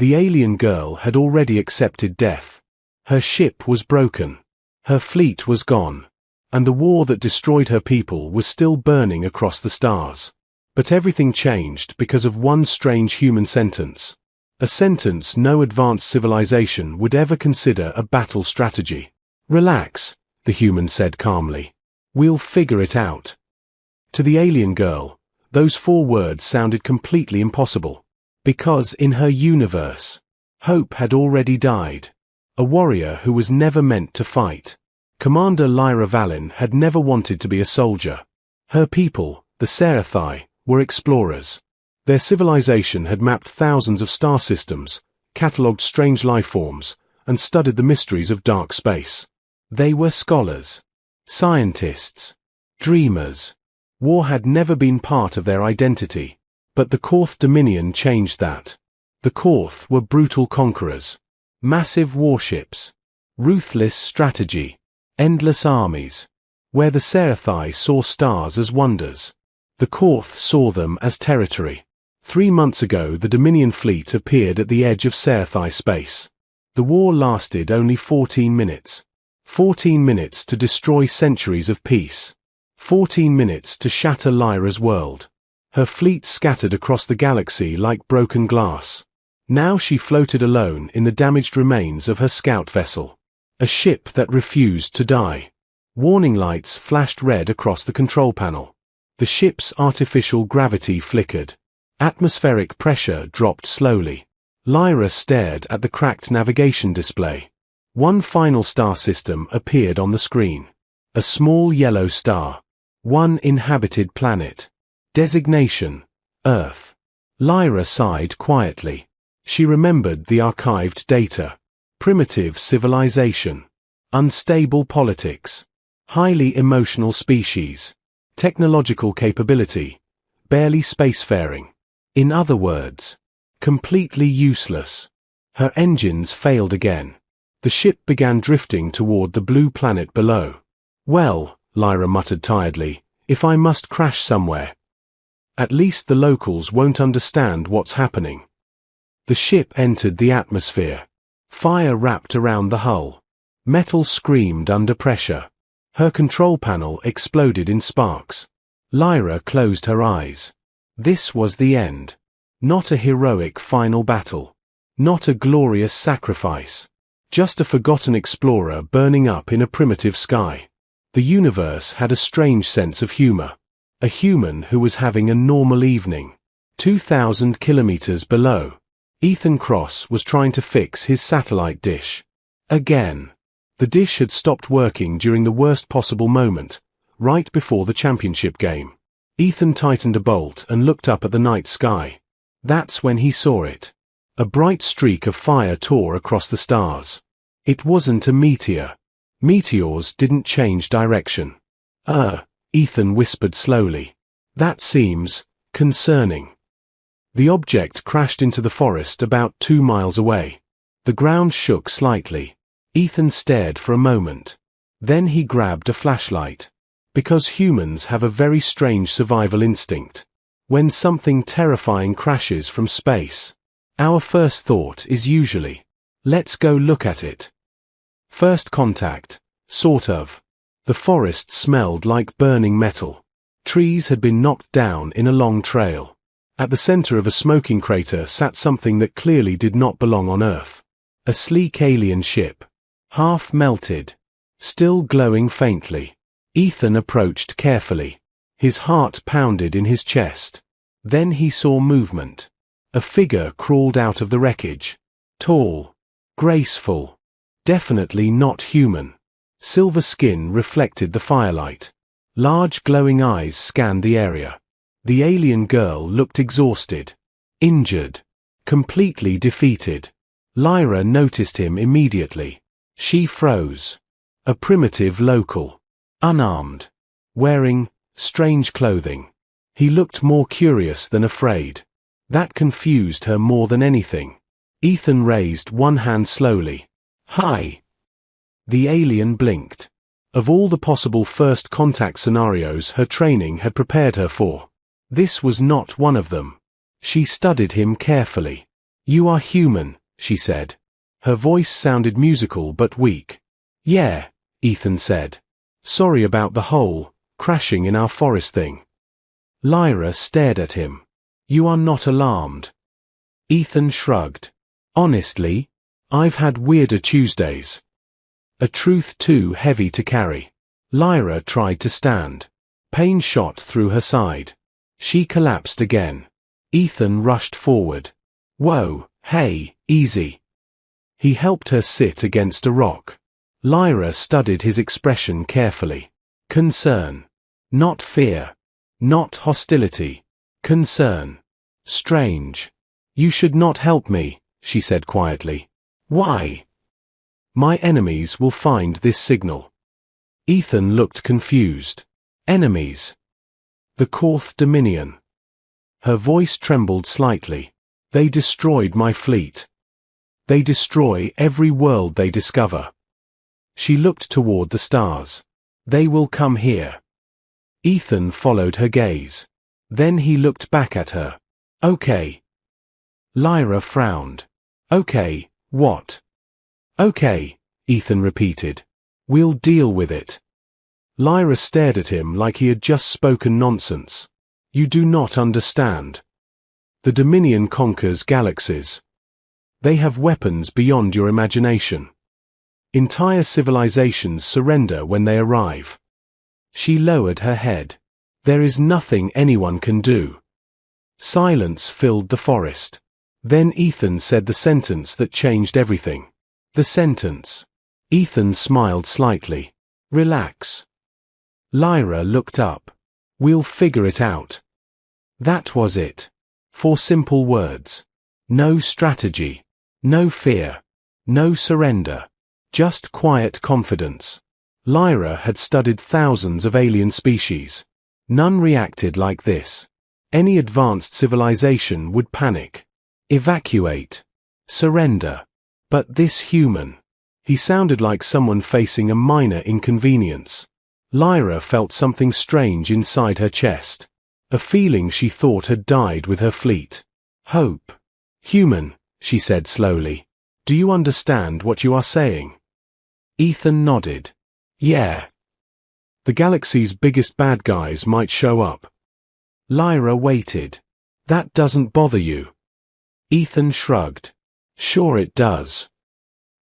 The alien girl had already accepted death. Her ship was broken. Her fleet was gone. And the war that destroyed her people was still burning across the stars. But everything changed because of one strange human sentence. A sentence no advanced civilization would ever consider a battle strategy. "Relax," the human said calmly. "We'll figure it out." To the alien girl, those 4 words sounded completely impossible. Because in her universe, hope had already died. A warrior who was never meant to fight. Commander Lyra Vallin had never wanted to be a soldier. Her people, the Seraphai, were explorers. Their civilization had mapped thousands of star systems, catalogued strange lifeforms, and studied the mysteries of dark space. They were scholars, scientists, dreamers. War had never been part of their identity, but the Korth Dominion changed that. The Korth were brutal conquerors. Massive warships, ruthless strategy, endless armies. Where the Seraphai saw stars as wonders, the Korth saw them as territory. 3 months ago the Dominion fleet appeared at the edge of Seraphai space. The war lasted only 14 minutes. 14 minutes to destroy centuries of peace. 14 minutes to shatter Lyra's world. Her fleet scattered across the galaxy like broken glass. Now she floated alone in the damaged remains of her scout vessel. A ship that refused to die. Warning lights flashed red across the control panel. The ship's artificial gravity flickered. Atmospheric pressure dropped slowly. Lyra stared at the cracked navigation display. One final star system appeared on the screen. A small yellow star. One inhabited planet. Designation: Earth. Lyra sighed quietly. She remembered the archived data. Primitive civilization. Unstable politics. Highly emotional species. Technological capability. Barely spacefaring. In other words, completely useless. Her engines failed again. The ship began drifting toward the blue planet below. "Well," Lyra muttered tiredly, "if I must crash somewhere. At least the locals won't understand what's happening." The ship entered the atmosphere. Fire wrapped around the hull. Metal screamed under pressure. Her control panel exploded in sparks. Lyra closed her eyes. This was the end. Not a heroic final battle. Not a glorious sacrifice. Just a forgotten explorer burning up in a primitive sky. The universe had a strange sense of humor. A human who was having a normal evening. 2,000 kilometers below, Ethan Cross was trying to fix his satellite dish. Again. The dish had stopped working during the worst possible moment, right before the championship game. Ethan tightened a bolt and looked up at the night sky. That's when he saw it. A bright streak of fire tore across the stars. It wasn't a meteor. Meteors didn't change direction. Ethan whispered slowly. "That seems concerning." The object crashed into the forest about 2 miles away. The ground shook slightly. Ethan stared for a moment. Then he grabbed a flashlight. Because humans have a very strange survival instinct. When something terrifying crashes from space, our first thought is usually, "Let's go look at it." First contact, sort of. The forest smelled like burning metal. Trees had been knocked down in a long trail. At the center of a smoking crater sat something that clearly did not belong on Earth. A sleek alien ship. Half melted. Still glowing faintly. Ethan approached carefully. His heart pounded in his chest. Then he saw movement. A figure crawled out of the wreckage. Tall. Graceful. Definitely not human. Silver skin reflected the firelight. Large glowing eyes scanned the area. The alien girl looked exhausted. Injured. Completely defeated. Lyra noticed him immediately. She froze. A primitive local. Unarmed. Wearing strange clothing. He looked more curious than afraid. That confused her more than anything. Ethan raised one hand slowly. "Hi." The alien blinked. Of all the possible first contact scenarios her training had prepared her for, this was not one of them. She studied him carefully. You are human, she said. Her voice sounded musical but weak. Yeah, Ethan said. Sorry about the whole crashing in our forest thing. Lyra stared at him. You are not alarmed. Ethan shrugged. Honestly, I've had weirder Tuesdays. A truth too heavy to carry. Lyra tried to stand. Pain shot through her side. She collapsed again. Ethan rushed forward. Whoa, hey, easy. He helped her sit against a rock. Lyra studied his expression carefully. Concern. Not fear. Not hostility. Concern. Strange. You should not help me, she said quietly. Why? My enemies will find this signal. Ethan looked confused. Enemies? The Korth Dominion. Her voice trembled slightly. They destroyed my fleet. They destroy every world they discover. She looked toward the stars. They will come here. Ethan followed her gaze. Then he looked back at her. Okay. Lyra frowned. Okay, what? Okay, Ethan repeated. We'll deal with it. Lyra stared at him like he had just spoken nonsense. You do not understand. The Dominion conquers galaxies. They have weapons beyond your imagination. Entire civilizations surrender when they arrive. She lowered her head. There is nothing anyone can do. Silence filled the forest. Then Ethan said the sentence that changed everything. The sentence. Ethan smiled slightly. Relax. Lyra looked up. We'll figure it out. That was it. 4 simple words. No strategy. No fear. No surrender. Just quiet confidence. Lyra had studied thousands of alien species. None reacted like this. Any advanced civilization would panic. Evacuate. Surrender. But this human. He sounded like someone facing a minor inconvenience. Lyra felt something strange inside her chest. A feeling she thought had died with her fleet. Hope. Human, she said slowly. Do you understand what you are saying? Ethan nodded. Yeah. The galaxy's biggest bad guys might show up. Lyra waited. That doesn't bother you. Ethan shrugged. Sure it does.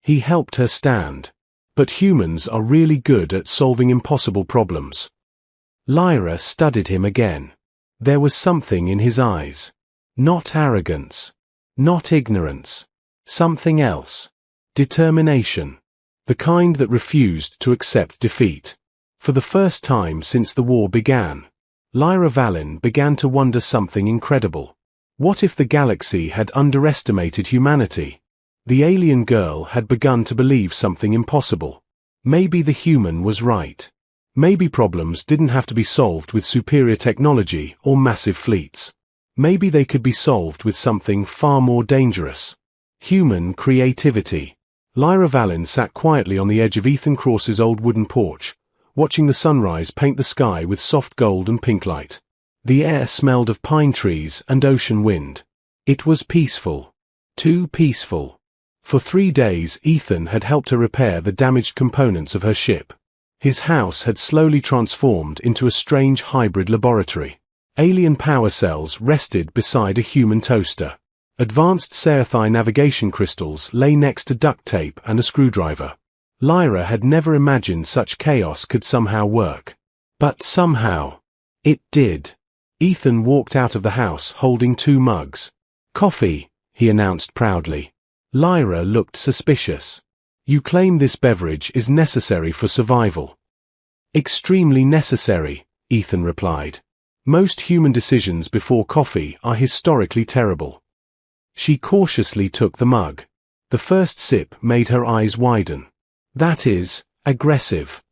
He helped her stand. But humans are really good at solving impossible problems. Lyra studied him again. There was something in his eyes. Not arrogance. Not ignorance. Something else. Determination. The kind that refused to accept defeat. For the first time since the war began, Lyra Vallon began to wonder something incredible. What if the galaxy had underestimated humanity? The alien girl had begun to believe something impossible. Maybe the human was right. Maybe problems didn't have to be solved with superior technology or massive fleets. Maybe they could be solved with something far more dangerous. Human creativity. Lyra Vallon sat quietly on the edge of Ethan Cross's old wooden porch, watching the sunrise paint the sky with soft gold and pink light. The air smelled of pine trees and ocean wind. It was peaceful. Too peaceful. For 3 days Ethan had helped her repair the damaged components of her ship. His house had slowly transformed into a strange hybrid laboratory. Alien power cells rested beside a human toaster. Advanced Serathi navigation crystals lay next to duct tape and a screwdriver. Lyra had never imagined such chaos could somehow work. But somehow, it did. Ethan walked out of the house holding 2 mugs. Coffee, he announced proudly. Lyra looked suspicious. You claim this beverage is necessary for survival. Extremely necessary, Ethan replied. Most human decisions before coffee are historically terrible. She cautiously took the mug. The first sip made her eyes widen. That is, aggressive.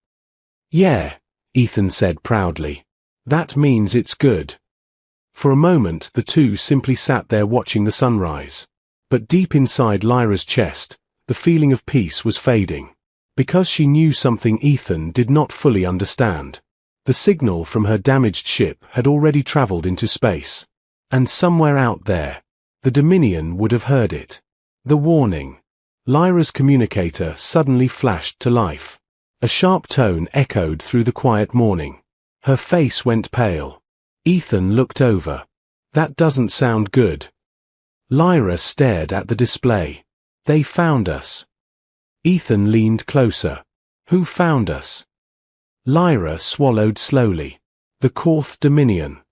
Yeah, Ethan said proudly. That means it's good. For a moment the two simply sat there watching the sunrise. But deep inside Lyra's chest, the feeling of peace was fading. Because she knew something Ethan did not fully understand. The signal from her damaged ship had already traveled into space. And somewhere out there, The Dominion would have heard it. The warning. Lyra's communicator suddenly flashed to life. A sharp tone echoed through the quiet morning. Her face went pale. Ethan looked over. That doesn't sound good. Lyra stared at the display. They found us. Ethan leaned closer. Who found us? Lyra swallowed slowly. The Korth Dominion.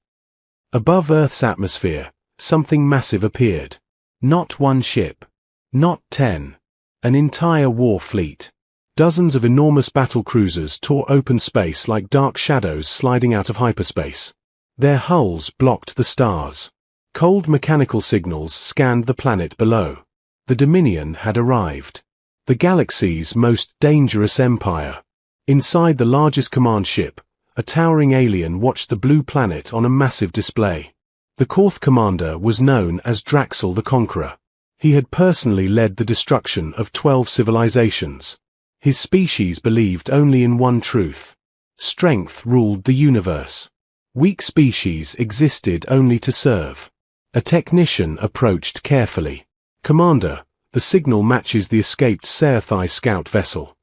Above Earth's atmosphere, something massive appeared. Not one ship. Not 10. An entire war fleet. Dozens of enormous battle cruisers tore open space like dark shadows sliding out of hyperspace. Their hulls blocked the stars. Cold mechanical signals scanned the planet below. The Dominion had arrived. The galaxy's most dangerous empire. Inside the largest command ship, a towering alien watched the blue planet on a massive display. The Korth commander was known as Draxel the Conqueror. He had personally led the destruction of 12 civilizations. His species believed only in one truth. Strength ruled the universe. Weak species existed only to serve. A technician approached carefully. Commander, the signal matches the escaped HFY scout vessel.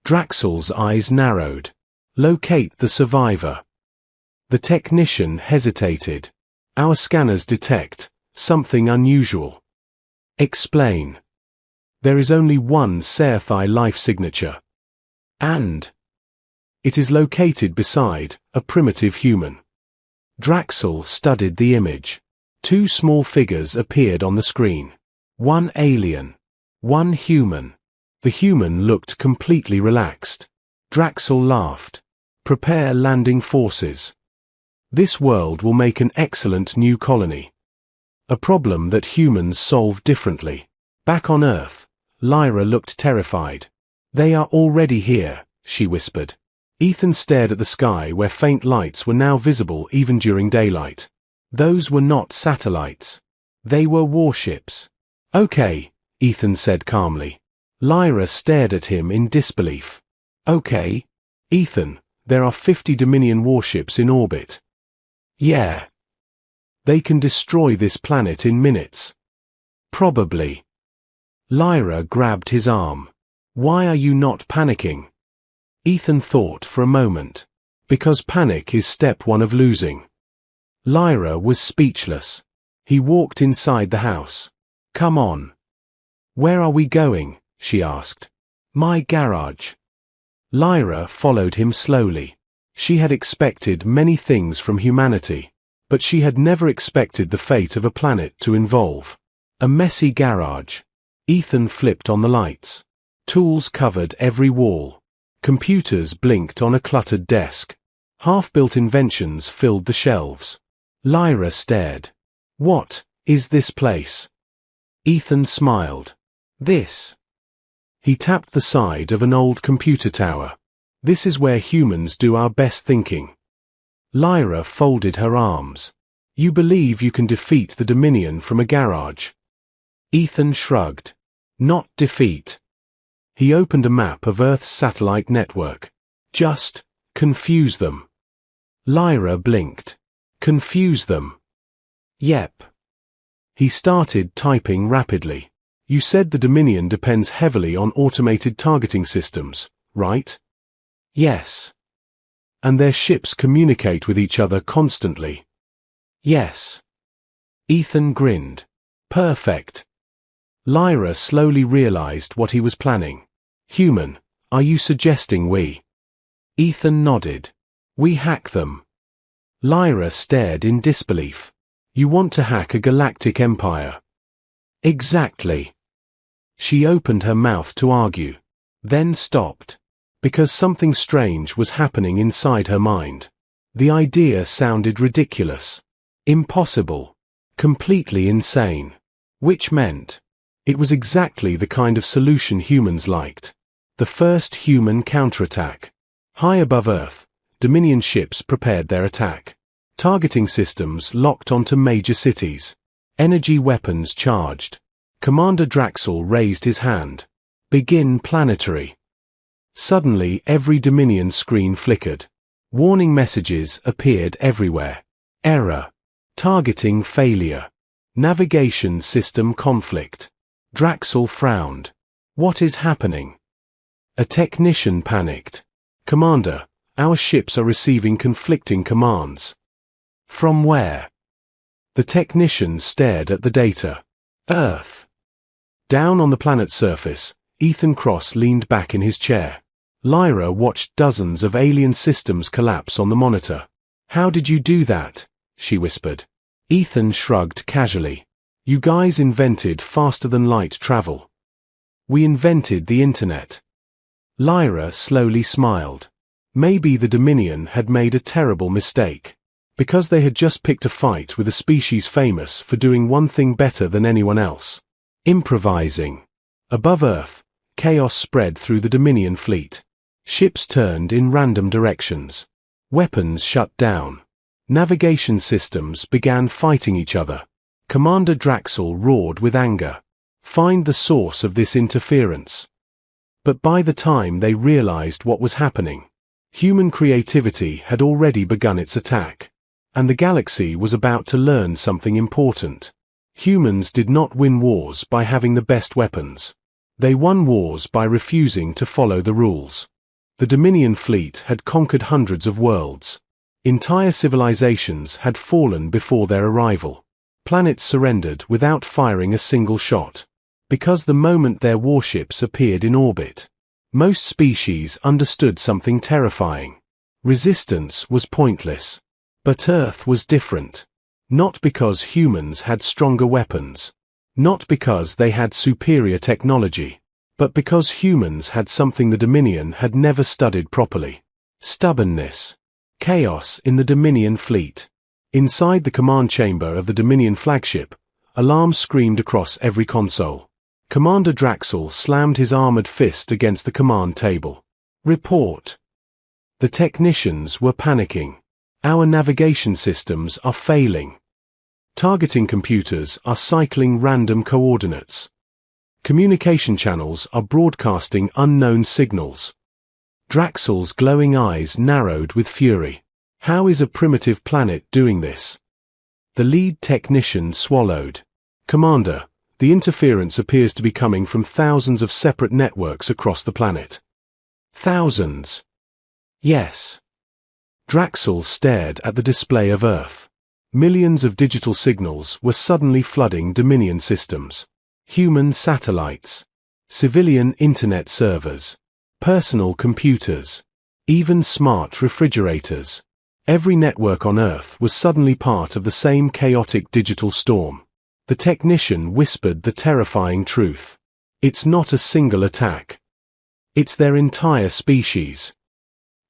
Draxel's eyes narrowed. Locate the survivor. The technician hesitated. Our scanners detect something unusual. Explain. There is only one HFY life signature. And it is located beside a primitive human. Draxel studied the image. Two small figures appeared on the screen. One alien. One human. The human looked completely relaxed. Draxel laughed. Prepare landing forces. This world will make an excellent new colony. A problem that humans solve differently. Back on Earth, Lyra looked terrified. They are already here, she whispered. Ethan stared at the sky where faint lights were now visible even during daylight. Those were not satellites. They were warships. Okay, Ethan said calmly. Lyra stared at him in disbelief. Okay, Ethan, there are 50 Dominion warships in orbit. Yeah. They can destroy this planet in minutes. Probably. Lyra grabbed his arm. Why are you not panicking? Ethan thought for a moment. Because panic is step one of losing. Lyra was speechless. He walked inside the house. Come on. Where are we going? She asked. My garage. Lyra followed him slowly. She had expected many things from humanity, but she had never expected the fate of a planet to involve a messy garage. Ethan flipped on the lights. Tools covered every wall. Computers blinked on a cluttered desk. Half-built inventions filled the shelves. Lyra stared. What is this place? Ethan smiled. This. He tapped the side of an old computer tower. This is where humans do our best thinking. Lyra folded her arms. You believe you can defeat the Dominion from a garage? Ethan shrugged. Not defeat. He opened a map of Earth's satellite network. Just confuse them. Lyra blinked. Confuse them. Yep. He started typing rapidly. You said the Dominion depends heavily on automated targeting systems, right? Yes. And their ships communicate with each other constantly. Yes. Ethan grinned. Perfect. Lyra slowly realized what he was planning. Human, are you suggesting we? Ethan nodded. We hack them. Lyra stared in disbelief. You want to hack a galactic empire? Exactly. She opened her mouth to argue, then stopped. Because something strange was happening inside her mind. The idea sounded ridiculous. Impossible. Completely insane. Which meant it was exactly the kind of solution humans liked. The first human counterattack. High above Earth, Dominion ships prepared their attack. Targeting systems locked onto major cities. Energy weapons charged. Commander Draxel raised his hand. Begin planetary. Suddenly every Dominion screen flickered. Warning messages appeared everywhere. Error. Targeting failure. Navigation system conflict. Draxel frowned. What is happening? A technician panicked. Commander, our ships are receiving conflicting commands. From where? The technician stared at the data. Earth. Down on the planet's surface, Ethan Cross leaned back in his chair. Lyra watched dozens of alien systems collapse on the monitor. How did you do that? She whispered. Ethan shrugged casually. You guys invented faster-than-light travel. We invented the internet. Lyra slowly smiled. Maybe the Dominion had made a terrible mistake. Because they had just picked a fight with a species famous for doing one thing better than anyone else. Improvising. Above Earth, chaos spread through the Dominion fleet. Ships turned in random directions. Weapons shut down. Navigation systems began fighting each other. Commander Draxel roared with anger. Find the source of this interference. But by the time they realized what was happening, human creativity had already begun its attack. And the galaxy was about to learn something important. Humans did not win wars by having the best weapons. They won wars by refusing to follow the rules. The Dominion fleet had conquered hundreds of worlds. Entire civilizations had fallen before their arrival. Planets surrendered without firing a single shot. Because the moment their warships appeared in orbit, most species understood something terrifying. Resistance was pointless. But Earth was different. Not because humans had stronger weapons. Not because they had superior technology. But because humans had something the Dominion had never studied properly. Stubbornness. Chaos in the Dominion fleet. Inside the command chamber of the Dominion flagship, alarms screamed across every console. Commander Draxel slammed his armored fist against the command table. Report. The technicians were panicking. Our navigation systems are failing. Targeting computers are cycling random coordinates. Communication channels are broadcasting unknown signals. Draxel's glowing eyes narrowed with fury. How is a primitive planet doing this? The lead technician swallowed. Commander, the interference appears to be coming from thousands of separate networks across the planet. Thousands? Yes. Draxel stared at the display of Earth. Millions of digital signals were suddenly flooding Dominion systems. Human satellites. Civilian internet servers. Personal computers. Even smart refrigerators. Every network on Earth was suddenly part of the same chaotic digital storm. The technician whispered the terrifying truth. It's not a single attack. It's their entire species.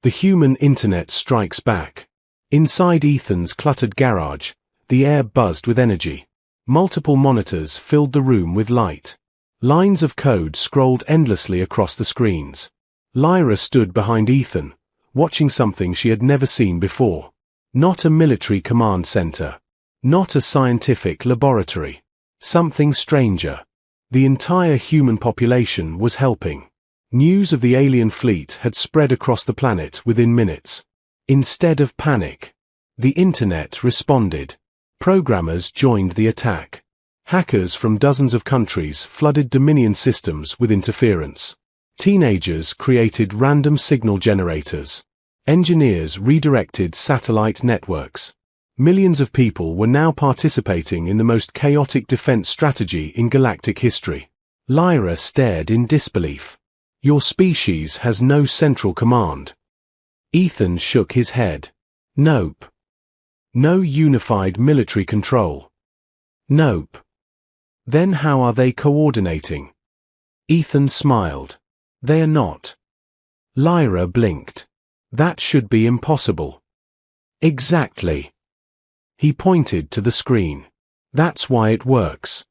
The human internet strikes back. Inside Ethan's cluttered garage, the air buzzed with energy. Multiple monitors filled the room with light. Lines of code scrolled endlessly across the screens. Lyra stood behind Ethan, watching something she had never seen before. Not a military command center. Not a scientific laboratory. Something stranger. The entire human population was helping. News of the alien fleet had spread across the planet within minutes. Instead of panic, the internet responded. Programmers joined the attack. Hackers from dozens of countries flooded Dominion systems with interference. Teenagers created random signal generators. Engineers redirected satellite networks. Millions of people were now participating in the most chaotic defense strategy in galactic history. Lyra stared in disbelief. Your species has no central command. Ethan shook his head. Nope. No unified military control. Nope. Then how are they coordinating? Ethan smiled. They are not. Lyra blinked. That should be impossible. Exactly. He pointed to the screen. That's why it works.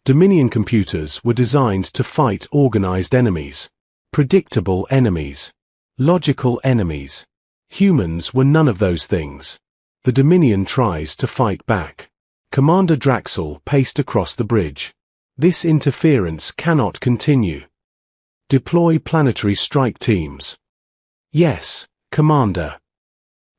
Dominion computers were designed to fight organized enemies. Predictable enemies. Logical enemies. Humans were none of those things. The Dominion tries to fight back. Commander Draxel paced across the bridge. This interference cannot continue. Deploy planetary strike teams. Yes, Commander.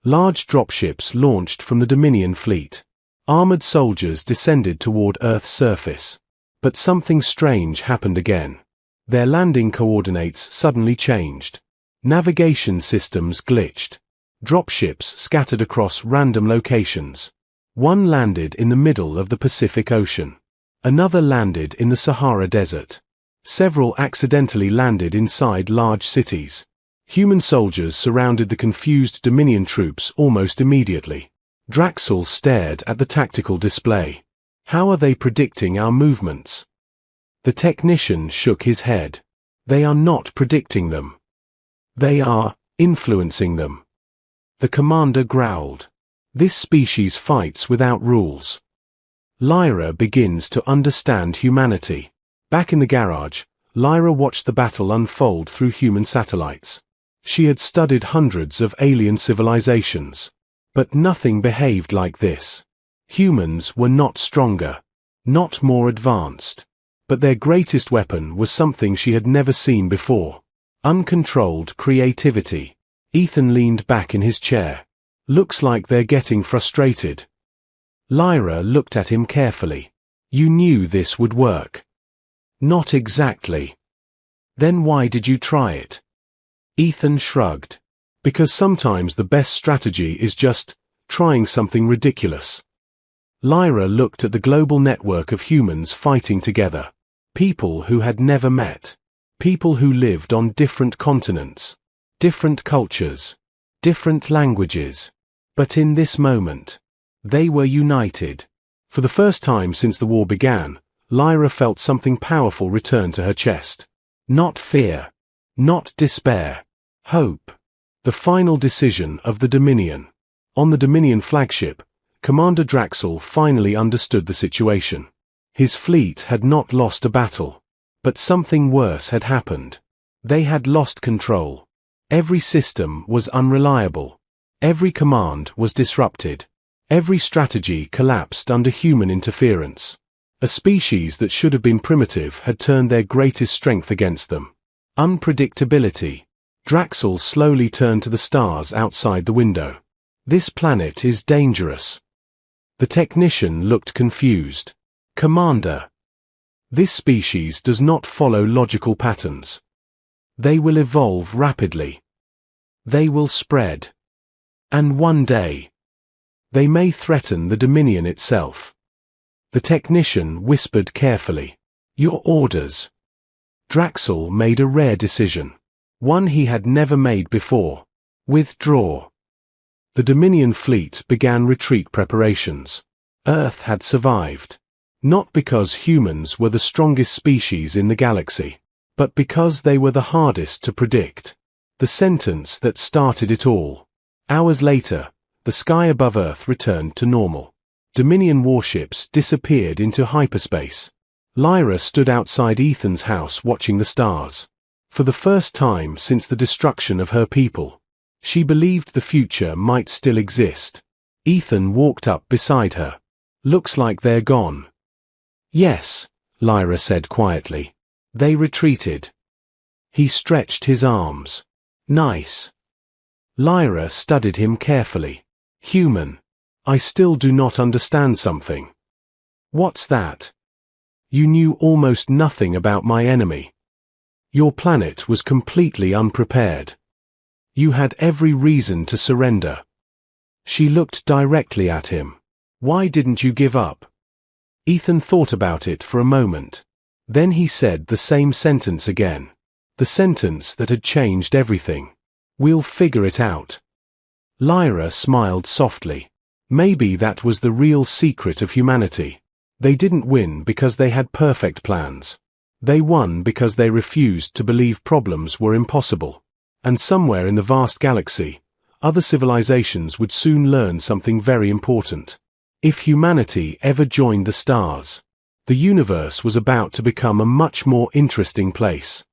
Large dropships launched from the Dominion fleet. Armored soldiers descended toward Earth's surface. But something strange happened again. Their landing coordinates suddenly changed. Navigation systems glitched. Dropships scattered across random locations. One landed in the middle of the Pacific Ocean. Another landed in the Sahara Desert. Several accidentally landed inside large cities. Human soldiers surrounded the confused Dominion troops almost immediately. Draxel stared at the tactical display. How are they predicting our movements? The technician shook his head. They are not predicting them. They are influencing them. The commander growled. This species fights without rules. Lyra begins to understand humanity. Back in the garage, Lyra watched the battle unfold through human satellites. She had studied hundreds of alien civilizations. But nothing behaved like this. Humans were not stronger, not more advanced. But their greatest weapon was something she had never seen before. Uncontrolled creativity. Ethan leaned back in his chair. Looks like they're getting frustrated. Lyra looked at him carefully. You knew this would work. Not exactly. Then why did you try it? Ethan shrugged. Because sometimes the best strategy is just trying something ridiculous. Lyra looked at the global network of humans fighting together. People who had never met. People who lived on different continents. Different cultures. Different languages. But in this moment, they were united. For the first time since the war began, Lyra felt something powerful return to her chest. Not fear. Not despair. Hope. The final decision of the Dominion. On the Dominion flagship, Commander Draxel finally understood the situation. His fleet had not lost a battle. But something worse had happened. They had lost control. Every system was unreliable. Every command was disrupted. Every strategy collapsed under human interference. A species that should have been primitive had turned their greatest strength against them. Unpredictability. Draxel slowly turned to the stars outside the window. This planet is dangerous. The technician looked confused. Commander. This species does not follow logical patterns. They will evolve rapidly. They will spread. And one day, they may threaten the Dominion itself. The technician whispered carefully. Your orders. Draxel made a rare decision. One he had never made before. Withdraw. The Dominion fleet began retreat preparations. Earth had survived. Not because humans were the strongest species in the galaxy, but because they were the hardest to predict. The sentence that started it all. Hours later, the sky above Earth returned to normal. Dominion warships disappeared into hyperspace. Lyra stood outside Ethan's house watching the stars. For the first time since the destruction of her people, she believed the future might still exist. Ethan walked up beside her. Looks like they're gone. Yes, Lyra said quietly. They retreated. He stretched his arms. Nice. Lyra studied him carefully. Human. I still do not understand something. What's that? You knew almost nothing about my enemy. Your planet was completely unprepared. You had every reason to surrender. She looked directly at him. Why didn't you give up? Ethan thought about it for a moment. Then he said the same sentence again. The sentence that had changed everything. We'll figure it out. Lyra smiled softly. Maybe that was the real secret of humanity. They didn't win because they had perfect plans. They won because they refused to believe problems were impossible. And somewhere in the vast galaxy, other civilizations would soon learn something very important. If humanity ever joined the stars, the universe was about to become a much more interesting place.